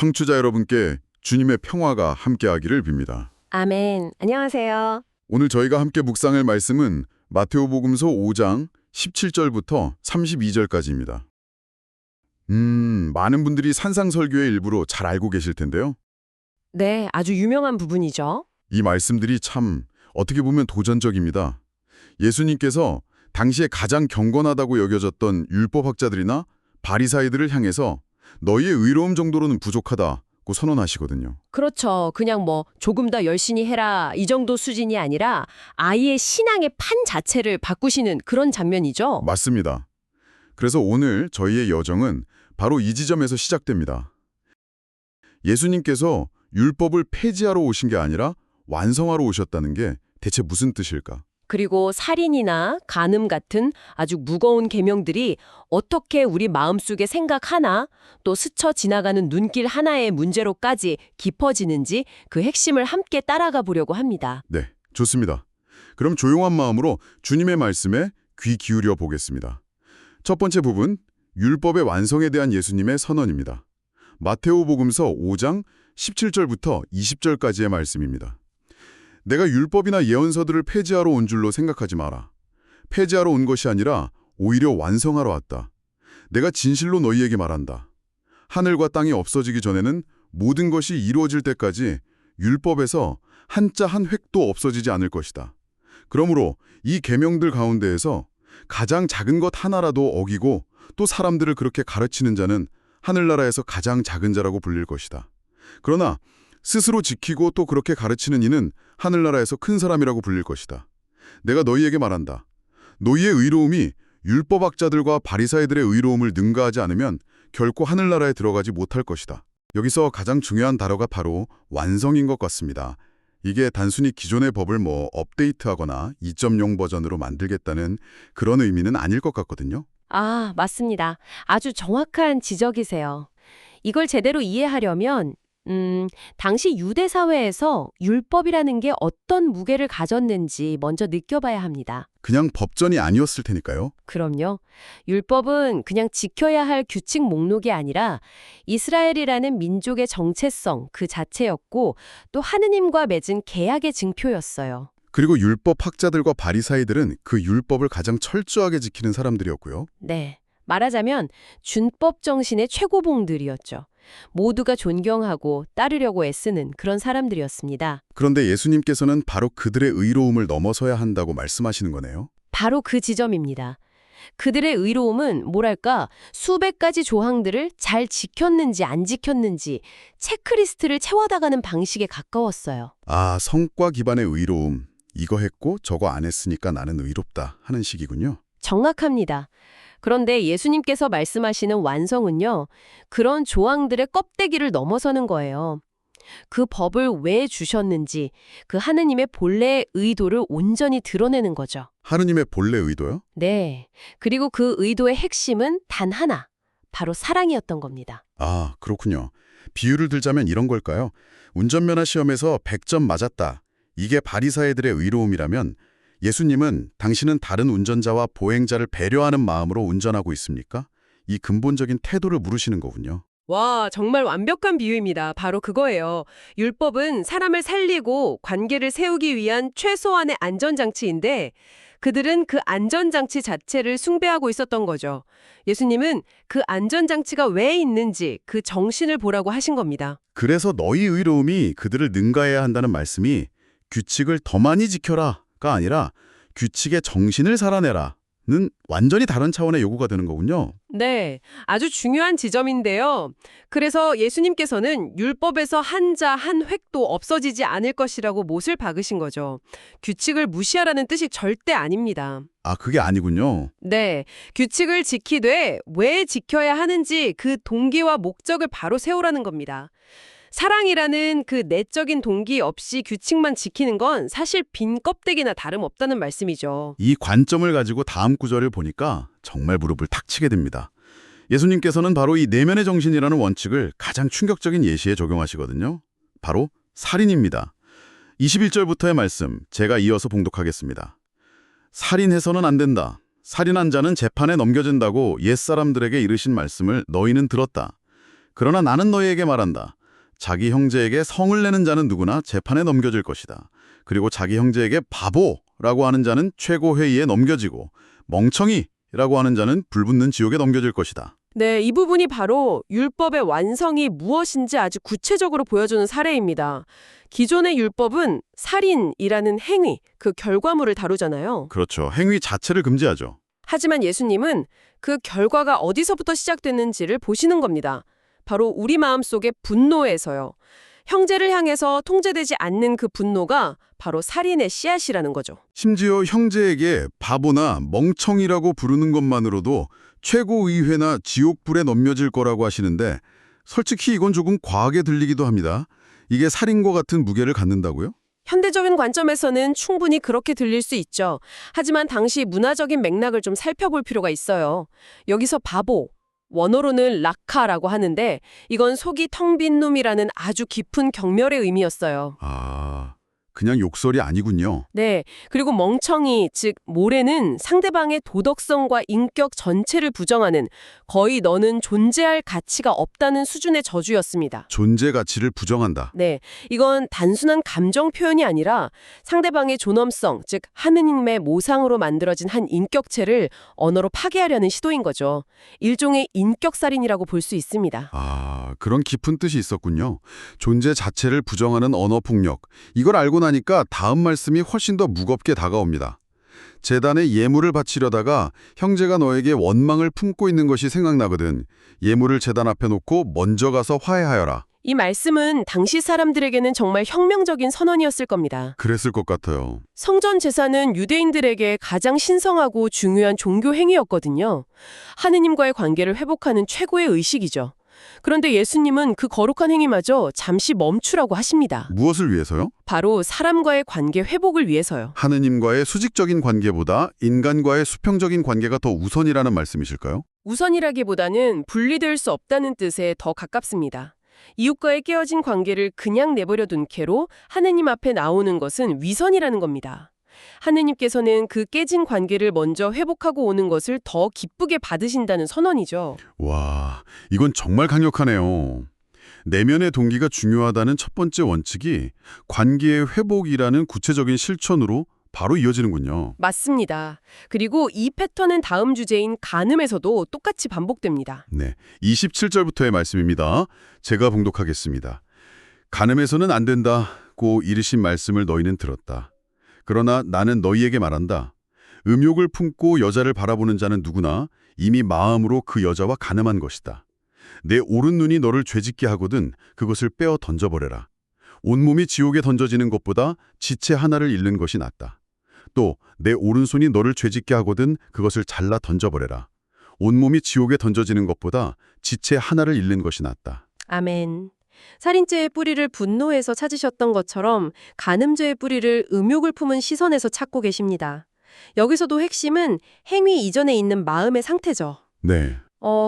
청취자 여러분께 주님의 평화가 함께하기를 빕니다. 아멘. 안녕하세요. 오늘 저희가 함께 묵상할 말씀은 마테오복음서 5장 17절부터 32절까지입니다. 많은 분들이 산상설교의 일부로 잘 알고 계실 텐데요. 네, 아주 유명한 부분이죠. 이 말씀들이 참 어떻게 보면 도전적입니다. 예수님께서 당시에 가장 경건하다고 여겨졌던 율법학자들이나 바리사이들을 향해서 너희의 의로움 정도로는 부족하다고 선언하시거든요. 그렇죠. 그냥 조금 더 열심히 해라 이 정도 수준이 아니라 아이의 신앙의 판 자체를 바꾸시는 그런 장면이죠. 맞습니다. 그래서 오늘 저희의 여정은 바로 이 지점에서 시작됩니다. 예수님께서 율법을 폐지하러 오신 게 아니라 완성하러 오셨다는 게 대체 무슨 뜻일까? 그리고 살인이나 간음 같은 아주 무거운 계명들이 어떻게 우리 마음속에 생각 하나, 또 스쳐 지나가는 눈길 하나의 문제로까지 깊어지는지 그 핵심을 함께 따라가 보려고 합니다. 네, 좋습니다. 그럼 조용한 마음으로 주님의 말씀에 귀 기울여 보겠습니다. 첫 번째 부분, 율법의 완성에 대한 예수님의 선언입니다. 마테오복음서 5장 17절부터 20절까지의 말씀입니다. 내가 율법이나 예언서들을 폐지하러 온 줄로 생각하지 마라. 폐지하러 온 것이 아니라 오히려 완성하러 왔다. 내가 진실로 너희에게 말한다. 하늘과 땅이 없어지기 전에는 모든 것이 이루어질 때까지 율법에서 한자 한 획도 없어지지 않을 것이다. 그러므로 이 계명들 가운데에서 가장 작은 것 하나라도 어기고 또 사람들을 그렇게 가르치는 자는 하늘나라에서 가장 작은 자라고 불릴 것이다. 그러나 스스로 지키고 또 그렇게 가르치는 이는 하늘나라에서 큰 사람이라고 불릴 것이다. 내가 너희에게 말한다. 너희의 의로움이 율법학자들과 바리사이들의 의로움을 능가하지 않으면 결코 하늘나라에 들어가지 못할 것이다. 여기서 가장 중요한 단어가 바로 완성인 것 같습니다. 이게 단순히 기존의 법을 업데이트하거나 2.0 버전으로 만들겠다는 그런 의미는 아닐 것 같거든요. 아, 맞습니다. 아주 정확한 지적이세요. 이걸 제대로 이해하려면 당시 유대 사회에서 율법이라는 게 어떤 무게를 가졌는지 먼저 느껴봐야 합니다. 그냥 법전이 아니었을 테니까요. 그럼요. 율법은 그냥 지켜야 할 규칙 목록이 아니라 이스라엘이라는 민족의 정체성 그 자체였고 또 하느님과 맺은 계약의 증표였어요. 그리고 율법학자들과 바리사이들은 그 율법을 가장 철저하게 지키는 사람들이었고요. 네. 말하자면 준법 정신의 최고봉들이었죠. 모두가 존경하고 따르려고 애쓰는 그런 사람들이었습니다. 그런데 예수님께서는 바로 그들의 의로움을 넘어서야 한다고 말씀하시는 거네요. 바로 그 지점입니다. 그들의 의로움은 뭐랄까 수백 가지 조항들을 잘 지켰는지 안 지켰는지 체크리스트를 채워나가는 방식에 가까웠어요. 아, 성과 기반의 의로움. 이거 했고 저거 안 했으니까 나는 의롭다 하는 식이군요. 정확합니다. 그런데 예수님께서 말씀하시는 완성은요, 그런 조항들의 껍데기를 넘어서는 거예요. 그 법을 왜 주셨는지, 그 하느님의 본래의 의도를 온전히 드러내는 거죠. 하느님의 본래 의도요? 네. 그리고 그 의도의 핵심은 단 하나, 바로 사랑이었던 겁니다. 아, 그렇군요. 비유를 들자면 이런 걸까요? 운전면허 시험에서 100점 맞았다. 이게 바리사이들의 의로움이라면 예수님은 당신은 다른 운전자와 보행자를 배려하는 마음으로 운전하고 있습니까? 이 근본적인 태도를 물으시는 거군요. 와, 정말 완벽한 비유입니다. 바로 그거예요. 율법은 사람을 살리고 관계를 세우기 위한 최소한의 안전장치인데 그들은 그 안전장치 자체를 숭배하고 있었던 거죠. 예수님은 그 안전장치가 왜 있는지 그 정신을 보라고 하신 겁니다. 그래서 너희 의로움이 그들을 능가해야 한다는 말씀이 규칙을 더 많이 지켜라가 아니라 규칙의 정신을 살아내라는 완전히 다른 차원의 요구가 되는 거군요. 네, 아주 중요한 지점인데요. 그래서 예수님께서는 율법에서 한자 한 획도 없어지지 않을 것이라고 못을 박으신 거죠. 규칙을 무시하라는 뜻이 절대 아닙니다. 아, 그게 아니군요. 네, 규칙을 지키되 왜 지켜야 하는지 그 동기와 목적을 바로 세우라는 겁니다. 사랑이라는 그 내적인 동기 없이 규칙만 지키는 건 사실 빈 껍데기나 다름없다는 말씀이죠. 이 관점을 가지고 다음 구절을 보니까 정말 무릎을 탁 치게 됩니다. 예수님께서는 바로 이 내면의 정신이라는 원칙을 가장 충격적인 예시에 적용하시거든요. 바로 살인입니다. 21절부터의 말씀 제가 이어서 봉독하겠습니다. 살인해서는 안 된다. 살인한 자는 재판에 넘겨진다고 옛사람들에게 이르신 말씀을 너희는 들었다. 그러나 나는 너희에게 말한다. 자기 형제에게 성을 내는 자는 누구나 재판에 넘겨질 것이다. 그리고 자기 형제에게 바보라고 하는 자는 최고회의에 넘겨지고 멍청이라고 하는 자는 불붙는 지옥에 넘겨질 것이다. 네, 이 부분이 바로 율법의 완성이 무엇인지 아주 구체적으로 보여주는 사례입니다. 기존의 율법은 살인이라는 행위, 그 결과물을 다루잖아요. 그렇죠. 행위 자체를 금지하죠. 하지만 예수님은 그 결과가 어디서부터 시작됐는지를 보시는 겁니다. 바로 우리 마음속의 분노에서요. 형제를 향해서 통제되지 않는 그 분노가 바로 살인의 씨앗이라는 거죠. 심지어 형제에게 바보나 멍청이라고 부르는 것만으로도 최고의회나 지옥불에 넘겨질 거라고 하시는데 솔직히 이건 조금 과하게 들리기도 합니다. 이게 살인과 같은 무게를 갖는다고요? 현대적인 관점에서는 충분히 그렇게 들릴 수 있죠. 하지만 당시 문화적인 맥락을 좀 살펴볼 필요가 있어요. 여기서 바보, 원어로는 라카라고 하는데 이건 속이 텅 빈 놈이라는 아주 깊은 경멸의 의미였어요. 아, 그냥 욕설이 아니군요. 네, 그리고 멍청이, 즉 모래는 상대방의 도덕성과 인격 전체를 부정하는 거의 너는 존재할 가치가 없다는 수준의 저주였습니다. 존재 가치를 부정한다. 네, 이건 단순한 감정 표현이 아니라 상대방의 존엄성, 즉 하느님의 모상으로 만들어진 한 인격체를 언어로 파괴하려는 시도인 거죠. 일종의 인격살인이라고 볼 수 있습니다. 아, 그런 깊은 뜻이 있었군요. 존재 자체를 부정하는 언어폭력. 이걸 알고 나니까 다음 말씀이 훨씬 더 무겁게 다가옵니다. 제단에 예물을 바치려다가 형제가 너에게 원망을 품고 있는 것이 생각나거든. 예물을 제단 앞에 놓고 먼저 가서 화해하여라. 이 말씀은 당시 사람들에게는 정말 혁명적인 선언이었을 겁니다. 그랬을 것 같아요. 성전 제사는 유대인들에게 가장 신성하고 중요한 종교 행위였거든요. 하느님과의 관계를 회복하는 최고의 의식이죠. 그런데 예수님은 그 거룩한 행위마저 잠시 멈추라고 하십니다. 무엇을 위해서요? 바로 사람과의 관계 회복을 위해서요. 하느님과의 수직적인 관계보다 인간과의 수평적인 관계가 더 우선이라는 말씀이실까요? 우선이라기보다는 분리될 수 없다는 뜻에 더 가깝습니다. 이웃과의 깨어진 관계를 그냥 내버려둔 채로 하느님 앞에 나오는 것은 위선이라는 겁니다. 하느님께서는 그 깨진 관계를 먼저 회복하고 오는 것을 더 기쁘게 받으신다는 선언이죠. 와, 이건 정말 강력하네요. 내면의 동기가 중요하다는 첫 번째 원칙이 관계의 회복이라는 구체적인 실천으로 바로 이어지는군요. 맞습니다. 그리고 이 패턴은 다음 주제인 간음에서도 똑같이 반복됩니다. 네, 27절부터의 말씀입니다. 제가 봉독하겠습니다. 간음해서는 안 된다고 이르신 말씀을 너희는 들었다. 그러나 나는 너희에게 말한다. 음욕을 품고 여자를 바라보는 자는 누구나 이미 마음으로 그 여자와 간음한 것이다. 내 오른 눈이 너를 죄짓게 하거든 그것을 빼어 던져버려라. 온몸이 지옥에 던져지는 것보다 지체 하나를 잃는 것이 낫다. 또 내 오른손이 너를 죄짓게 하거든 그것을 잘라 던져버려라. 온몸이 지옥에 던져지는 것보다 지체 하나를 잃는 것이 낫다. 아멘. 살인죄의 뿌리를 분노에서 찾으셨던 것처럼 간음죄의 뿌리를 음욕을 품은 시선에서 찾고 계십니다. 여기서도 핵심은 행위 이전에 있는 마음의 상태죠. 네.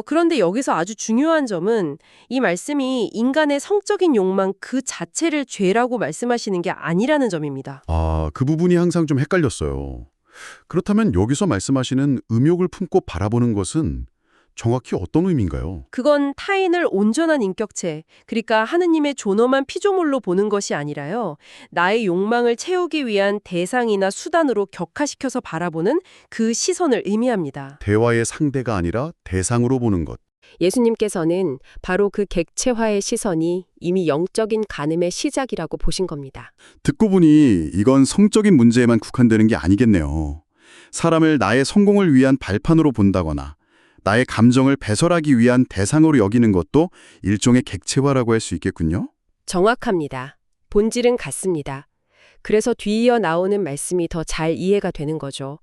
그런데 여기서 아주 중요한 점은 이 말씀이 인간의 성적인 욕망 그 자체를 죄라고 말씀하시는 게 아니라는 점입니다. 아, 그 부분이 항상 좀 헷갈렸어요. 그렇다면 여기서 말씀하시는 음욕을 품고 바라보는 것은 정확히 어떤 의미인가요? 그건 타인을 온전한 인격체, 그러니까 하느님의 존엄한 피조물로 보는 것이 아니라요. 나의 욕망을 채우기 위한 대상이나 수단으로 격화시켜서 바라보는 그 시선을 의미합니다. 대화의 상대가 아니라 대상으로 보는 것. 예수님께서는 바로 그 객체화의 시선이 이미 영적인 간음의 시작이라고 보신 겁니다. 듣고 보니 이건 성적인 문제에만 국한되는 게 아니겠네요. 사람을 나의 성공을 위한 발판으로 본다거나 나의 감정을 배설하기 위한 대상으로 여기는 것도 일종의 객체화라고 할 수 있겠군요. 정확합니다. 본질은 같습니다. 그래서 뒤이어 나오는 말씀이 더 잘 이해가 되는 거죠.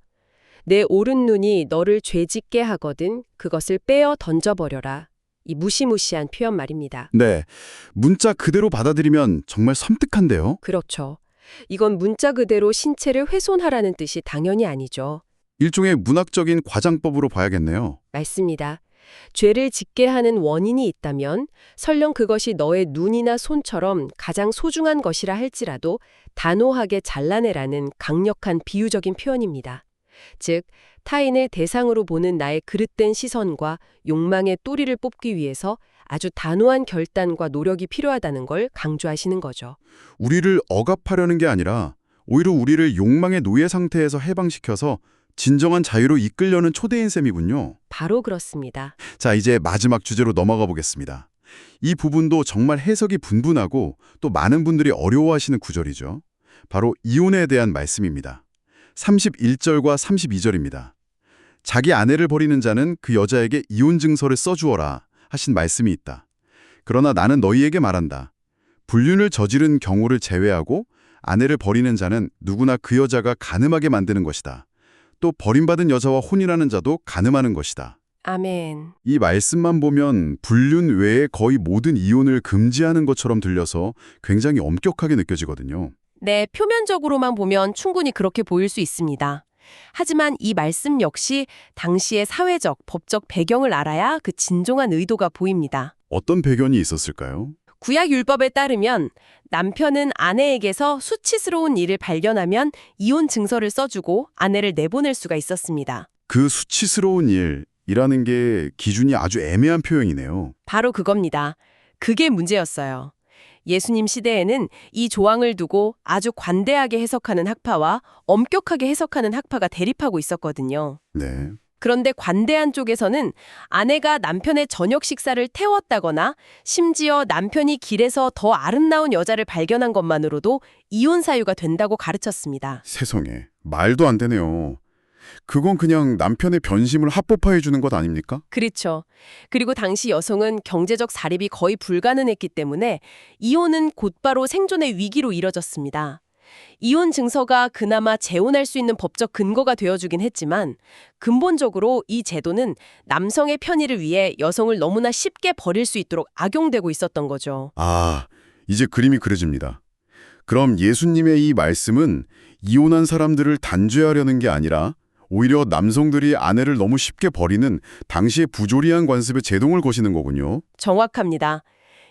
내 오른 눈이 너를 죄짓게 하거든 그것을 빼어 던져버려라. 이 무시무시한 표현 말입니다. 네, 문자 그대로 받아들이면 정말 섬뜩한데요. 그렇죠. 이건 문자 그대로 신체를 훼손하라는 뜻이 당연히 아니죠. 일종의 문학적인 과장법으로 봐야겠네요. 맞습니다. 죄를 짓게 하는 원인이 있다면 설령 그것이 너의 눈이나 손처럼 가장 소중한 것이라 할지라도 단호하게 잘라내라는 강력한 비유적인 표현입니다. 즉, 타인을 대상으로 보는 나의 그릇된 시선과 욕망의 또리를 뽑기 위해서 아주 단호한 결단과 노력이 필요하다는 걸 강조하시는 거죠. 우리를 억압하려는 게 아니라 오히려 우리를 욕망의 노예 상태에서 해방시켜서 진정한 자유로 이끌려는 초대인 셈이군요. 바로 그렇습니다. 자, 이제 마지막 주제로 넘어가 보겠습니다. 이 부분도 정말 해석이 분분하고 또 많은 분들이 어려워하시는 구절이죠. 바로 이혼에 대한 말씀입니다. 31절과 32절입니다. 자기 아내를 버리는 자는 그 여자에게 이혼 증서를 써주어라 하신 말씀이 있다. 그러나 나는 너희에게 말한다. 불륜을 저지른 경우를 제외하고 아내를 버리는 자는 누구나 그 여자가 간음하게 만드는 것이다. 또 버림받은 여자와 혼인하는 자도 간음하는 것이다. 아멘. 이 말씀만 보면 불륜 외에 거의 모든 이혼을 금지하는 것처럼 들려서 굉장히 엄격하게 느껴지거든요. 네, 표면적으로만 보면 충분히 그렇게 보일 수 있습니다. 하지만 이 말씀 역시 당시의 사회적, 법적 배경을 알아야 그 진정한 의도가 보입니다. 어떤 배경이 있었을까요? 구약 율법에 따르면 남편은 아내에게서 수치스러운 일을 발견하면 이혼 증서를 써주고 아내를 내보낼 수가 있었습니다. 그 수치스러운 일이라는 게 기준이 아주 애매한 표현이네요. 바로 그겁니다. 그게 문제였어요. 예수님 시대에는 이 조항을 두고 아주 관대하게 해석하는 학파와 엄격하게 해석하는 학파가 대립하고 있었거든요. 네. 그런데 관대한 쪽에서는 아내가 남편의 저녁 식사를 태웠다거나 심지어 남편이 길에서 더 아름다운 여자를 발견한 것만으로도 이혼 사유가 된다고 가르쳤습니다. 세상에, 말도 안 되네요. 그건 그냥 남편의 변심을 합법화해 주는 것 아닙니까? 그렇죠. 그리고 당시 여성은 경제적 사립이 거의 불가능했기 때문에 이혼은 곧바로 생존의 위기로 이뤄졌습니다. 이혼 증서가 그나마 재혼할 수 있는 법적 근거가 되어주긴 했지만 근본적으로 이 제도는 남성의 편의를 위해 여성을 너무나 쉽게 버릴 수 있도록 악용되고 있었던 거죠. 아, 이제 그림이 그려집니다. 그럼 예수님의 이 말씀은 이혼한 사람들을 단죄하려는 게 아니라 오히려 남성들이 아내를 너무 쉽게 버리는 당시의 부조리한 관습에 제동을 거시는 거군요. 정확합니다.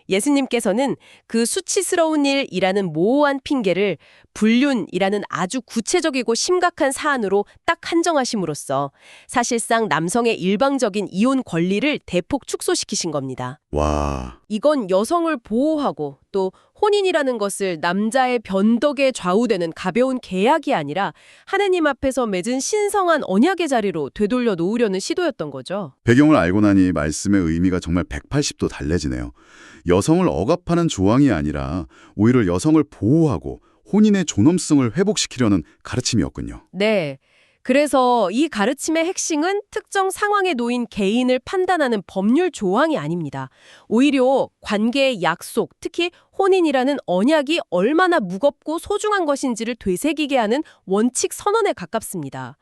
예수님께서는 그 수치스러운 일이라는 모호한 핑계를 불륜이라는 아주 구체적이고 심각한 사안으로 딱 한정하심으로써 사실상 남성의 일방적인 이혼 권리를 대폭 축소시키신 겁니다. 와, 이건 여성을 보호하고 또 혼인이라는 것을 남자의 변덕에 좌우되는 가벼운 계약이 아니라 하느님 앞에서 맺은 신성한 언약의 자리로 되돌려 놓으려는 시도였던 거죠. 배경을 알고 나니 말씀의 의미가 정말 180도 달라지네요. 여성을 억압하는 조항이 아니라 오히려 여성을 보호하고 혼인의 존엄성을 회복시키려는 가르침이었군요. 네. 그래서 이 가르침의 핵심은 특정 상황에 놓인 개인을 판단하는 법률 조항이 아닙니다. 오히려 관계의 약속, 특히 혼인이라는 언약이 얼마나 무겁고 소중한 것인지를 되새기게 하는 원칙 선언에 가깝습니다.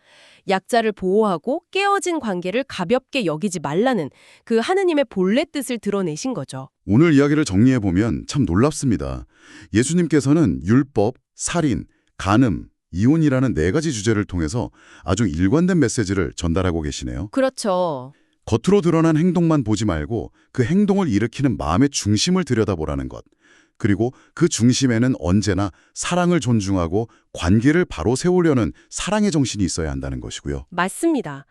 약자를 보호하고 깨어진 관계를 가볍게 여기지 말라는 그 하느님의 본래 뜻을 드러내신 거죠. 오늘 이야기를 정리해보면 참 놀랍습니다. 예수님께서는 율법, 살인, 간음, 이혼이라는 4가지 주제를 통해서 아주 일관된 메시지를 전달하고 계시네요. 그렇죠. 겉으로 드러난 행동만 보지 말고 그 행동을 일으키는 마음의 중심을 들여다보라는 것. 그리고 그 중심에는 언제나 사랑을 존중하고 관계를 바로 세우려는 사랑의 정신이 있어야 한다는 것이고요. 맞습니다.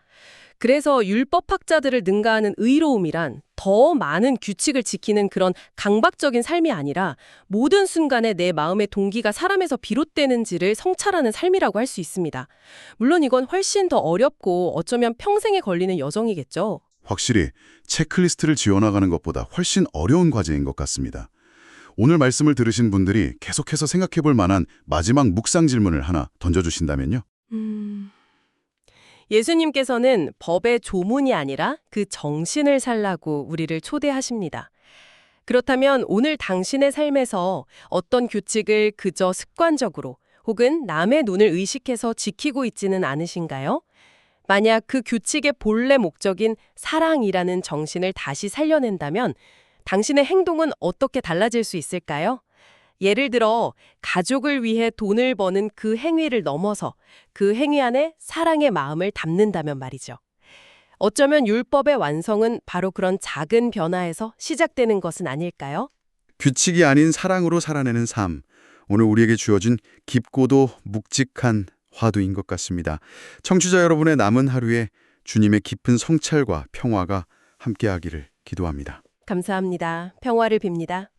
그래서 율법학자들을 능가하는 의로움이란 더 많은 규칙을 지키는 그런 강박적인 삶이 아니라 모든 순간에 내 마음의 동기가 사람에서 비롯되는지를 성찰하는 삶이라고 할 수 있습니다. 물론 이건 훨씬 더 어렵고 어쩌면 평생에 걸리는 여정이겠죠. 확실히 체크리스트를 지어나가는 것보다 훨씬 어려운 과제인 것 같습니다. 오늘 말씀을 들으신 분들이 계속해서 생각해 볼 만한 마지막 묵상 질문을 하나 던져주신다면요. 예수님께서는 법의 조문이 아니라 그 정신을 살라고 우리를 초대하십니다. 그렇다면 오늘 당신의 삶에서 어떤 규칙을 그저 습관적으로 혹은 남의 눈을 의식해서 지키고 있지는 않으신가요? 만약 그 규칙의 본래 목적인 사랑이라는 정신을 다시 살려낸다면 당신의 행동은 어떻게 달라질 수 있을까요? 예를 들어 가족을 위해 돈을 버는 그 행위를 넘어서 그 행위 안에 사랑의 마음을 담는다면 말이죠. 어쩌면 율법의 완성은 바로 그런 작은 변화에서 시작되는 것은 아닐까요? 규칙이 아닌 사랑으로 살아내는 삶. 오늘 우리에게 주어진 깊고도 묵직한 화두인 것 같습니다. 청취자 여러분의 남은 하루에 주님의 깊은 성찰과 평화가 함께하기를 기도합니다. 감사합니다. 평화를 빕니다.